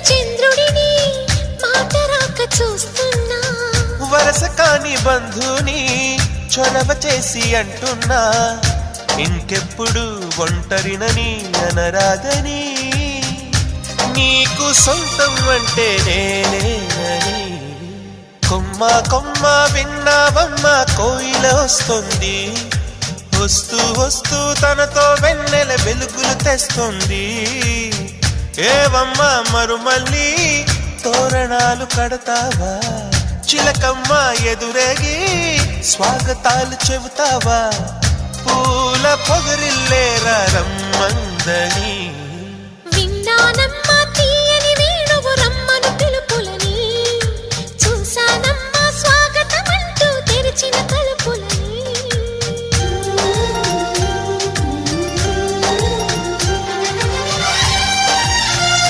చంద్రుడిని మాట రాక చూస్తున్నా వరస కాని బంధుని చొరవ చేసి అంటున్నా ఇంకెప్పుడు ఒంటరినని అనరాదని నీకు సొంతం అంటే నేనేనని కొమ్మ కొమ్మ విన్నావమ్మ కోయిల వస్తుంది వస్తూ వస్తూ తనతో వెన్నెల వెలుగులు తెస్తుంది ఏవమ్మ మరుమల్లి తోరణాలు కడతావా చిలకమ్మ ఎదురేగి స్వాగతాలు చెబుతావా పూల పొగరిల్లేరా రమ్మందని విన్నానమ్మ